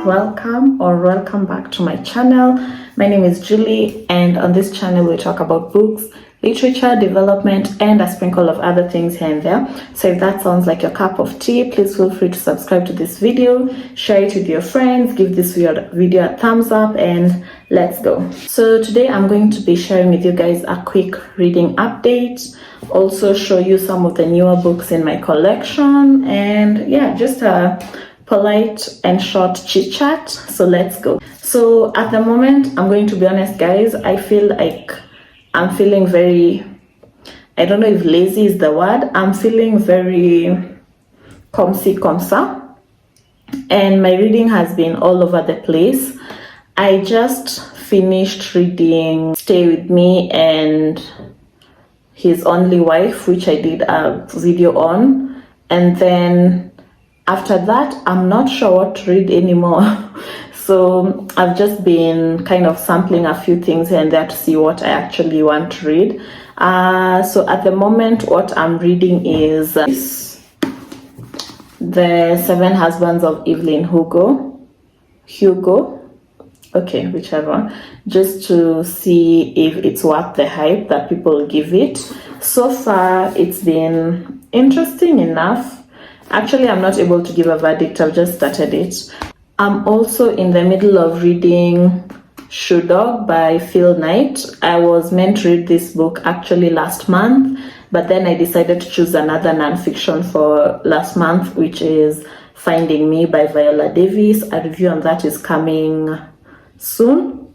welcome or welcome back to my channel. My name is Julie, and on this channel we talk about books, literature, development, and a sprinkle of other things here and there. So if that sounds like your cup of tea, please feel free to subscribe to this video, share it with your friends, give this video a thumbs up, and let's go. So today I'm going to be sharing with you guys a quick reading update, also show you some of the newer books in my collection, and yeah, just a polite and short chit chat. So let's go. So at the moment, I'm going to be honest guys, I feel like I'm feeling very, I don't know if lazy is the word, I'm feeling very comme ci comme ça, and my reading has been all over the place. I just finished reading Stay With Me and His Only Wife, which I did a video on, and then after that I'm not sure what to read anymore. So I've just been kind of sampling a few things here and there to see what I actually want to read. So at the moment what I'm reading is The Seven Husbands of Evelyn Hugo, okay, whichever, just to see if it's worth the hype that people give it. So far it's been interesting enough. Actually, I'm not able to give a verdict, I've just started it. I'm also in the middle of reading Shoe Dog by Phil Knight. I was meant to read this book actually last month, but then I decided to choose another nonfiction for last month, which is Finding Me by Viola Davis. A review on that is coming soon.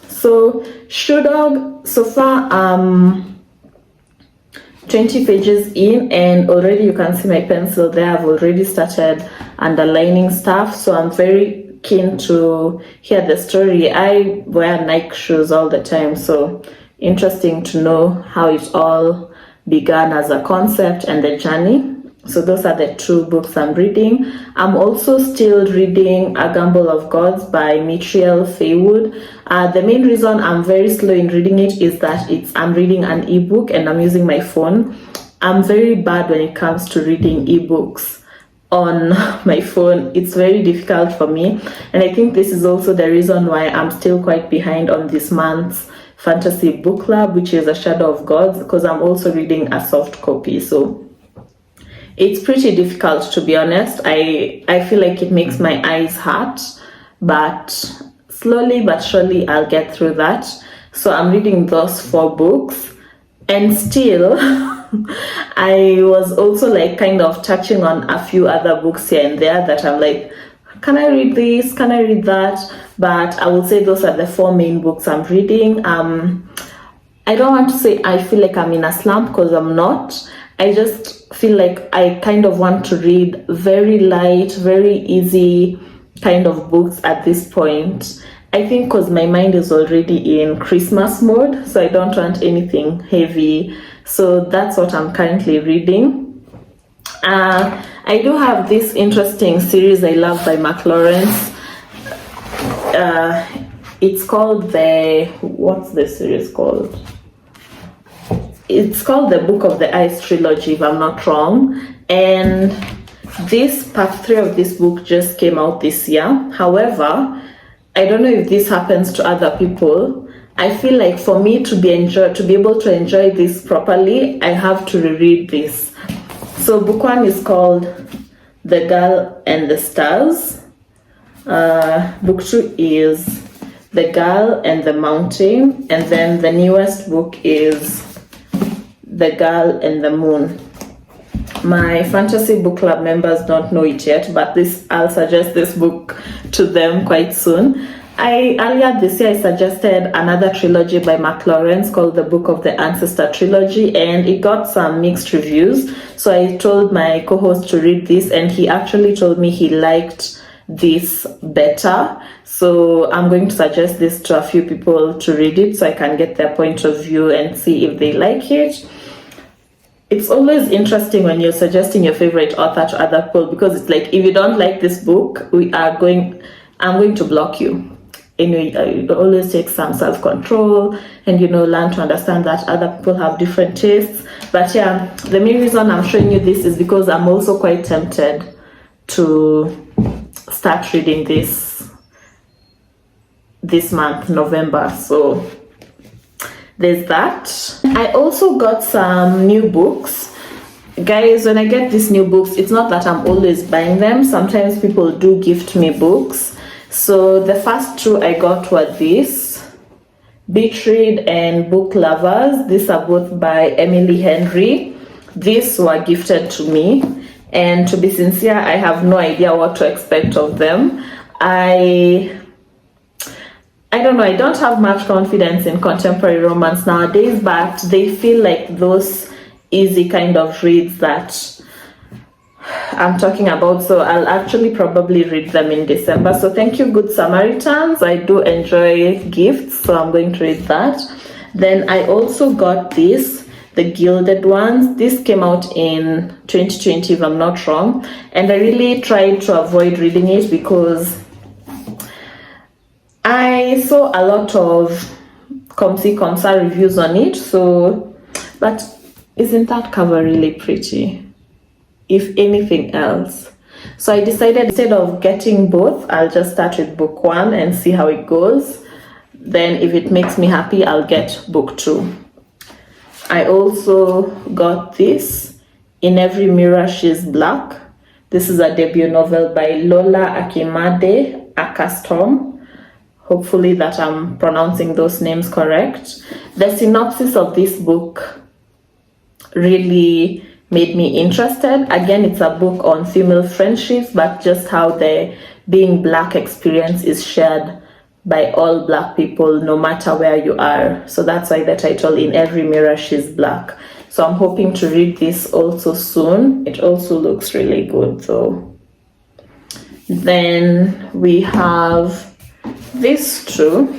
So Shoe Dog, so far 20 pages in, and already you can see my pencil there. I've already started underlining stuff, so I'm very keen to hear the story. I wear Nike shoes all the time, so interesting to know how it all began as a concept and the journey. So those are the two books I'm reading. I'm also still reading A Gamble of Gods by Mitriel Faywood. The main reason I'm very slow in reading it is that I'm reading an ebook and I'm using my phone. I'm very bad when it comes to reading ebooks on my phone. It's very difficult for me, and I think this is also the reason why I'm still quite behind on this month's fantasy book club, which is A Shadow of Gods, because I'm also reading a soft copy. So it's pretty difficult, to be honest. I feel like it makes my eyes hurt, but slowly but surely I'll get through that. So I'm reading those 4 books, and still I was also like kind of touching on a few other books here and there that I'm like, can I read this? Can I read that? But I would say those are the 4 main books I'm reading. I don't want to say I feel like I'm in a slump, because I'm not. I just feel like I kind of want to read very light, very easy kind of books at this point. I think because my mind is already in Christmas mode, so I don't want anything heavy. So that's what I'm currently reading. I do have this interesting series I love by Mark Lawrence. It's called what's the series called? It's called the Book of the Ice trilogy, if I'm not wrong. And this part 3 of this book just came out this year. However, I don't know if this happens to other people. I feel like for me to be able to enjoy this properly, I have to reread this. So book 1 is called The Girl and the Stars. Book 2 is The Girl and the Mountain. And then the newest book is The Girl and the Moon. My fantasy book club members don't know it yet, but I'll suggest this book to them quite soon. Earlier this year I suggested another trilogy by Mark Lawrence called the Book of the Ancestor trilogy, and it got some mixed reviews. So I told my co-host to read this, and he actually told me he liked this better. So I'm going to suggest this to a few people to read it so I can get their point of view and see if they like it. It's always interesting when you're suggesting your favorite author to other people, because it's like, if you don't like this book, I'm going to block you. Anyway, it always takes some self-control and, learn to understand that other people have different tastes. But yeah, the main reason I'm showing you this is because I'm also quite tempted to start reading this month, November. So there's that. I also got some new books. Guys, when I get these new books, it's not that I'm always buying them. Sometimes people do gift me books. So the first two I got were these, Beach Read and Book Lovers. These are both by Emily Henry. These were gifted to me, and to be sincere, I have no idea what to expect of them. I don't know, I don't have much confidence in contemporary romance nowadays, but they feel like those easy kind of reads that I'm talking about. So I'll actually probably read them in December. So thank you, Good Samaritans. I do enjoy gifts, so I'm going to read that. Then I also got this, the Gilded Ones. This came out in 2020, if I'm not wrong. And I really tried to avoid reading it because I saw a lot of Comsa reviews on it. So, but isn't that cover really pretty? If anything else. So I decided instead of getting both, I'll just start with book 1 and see how it goes. Then if it makes me happy, I'll get book 2. I also got this, In Every Mirror She's Black. This is a debut novel by Lola Akimade Akastom. Hopefully that I'm pronouncing those names correct. The synopsis of this book really made me interested. Again, it's a book on female friendships, but just how the being Black experience is shared by all Black people, no matter where you are. So that's why the title, In Every Mirror She's Black. So I'm hoping to read this also soon. It also looks really good though. Then we have these two.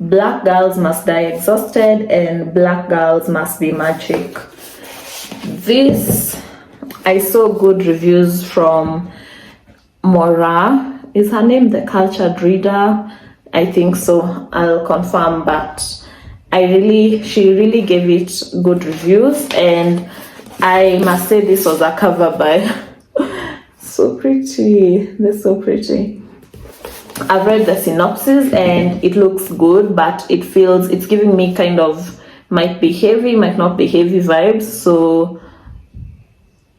Black Girls Must Die Exhausted and Black Girls Must Be Magic. This, I saw good reviews from Mora. Is her name the Cultured Reader? I think so. I'll confirm, but she really gave it good reviews, and I must say this was a cover by so pretty. They're so pretty. I've read the synopsis and it looks good, but it's giving me kind of might be heavy, might not be heavy vibes. So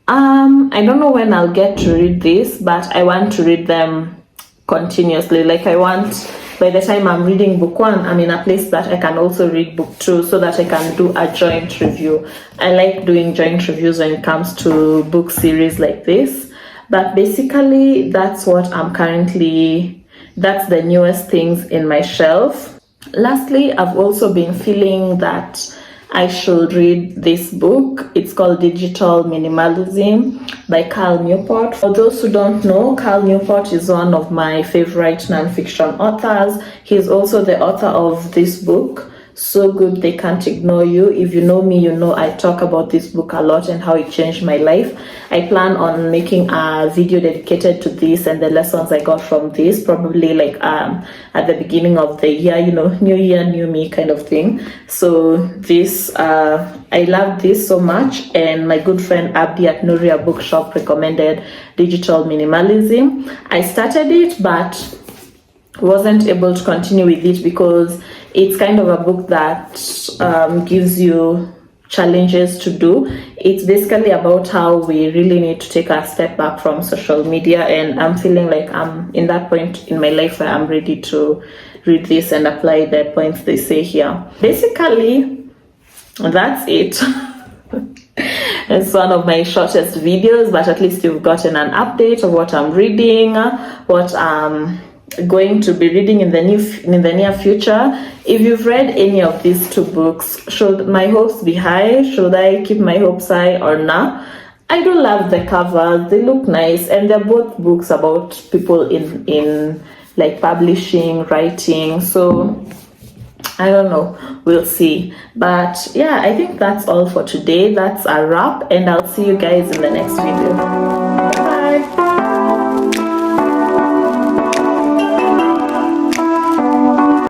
I don't know when I'll get to read this, but I want to read them continuously. Like I want, by the time I'm reading book 1, I'm in a place that I can also read book 2 so that I can do a joint review. I like doing joint reviews when it comes to book series like this. But basically that's what that's the newest things in my shelf. Lastly, I've also been feeling that I should read this book. It's called Digital Minimalism by Cal Newport. For those who don't know, Cal Newport is one of my favorite nonfiction authors. He's also the author of this book, So Good They Can't Ignore You. If you know me, you know I talk about this book a lot and how it changed my life. I plan on making a video dedicated to this and the lessons I got from this, probably like at the beginning of the year, new year, new me kind of thing. So this, I love this so much, and my good friend Abdi at Nuria Bookshop recommended Digital Minimalism. I started it, but wasn't able to continue with it because it's kind of a book that gives you challenges to do. It's basically about how we really need to take a step back from social media, and I'm feeling like I'm in that point in my life where I'm ready to read this and apply the points they say here. Basically, that's it. It's one of my shortest videos, but at least you've gotten an update of what I'm reading, what I'm going to be reading in the near future. If you've read any of these two books, should my hopes be high? Should I keep my hopes high or not? I do love the covers. They look nice, and they're both books about people in like publishing, writing. So I don't know, we'll see. But yeah, I think that's all for today. That's a wrap, and I'll see you guys in the next video.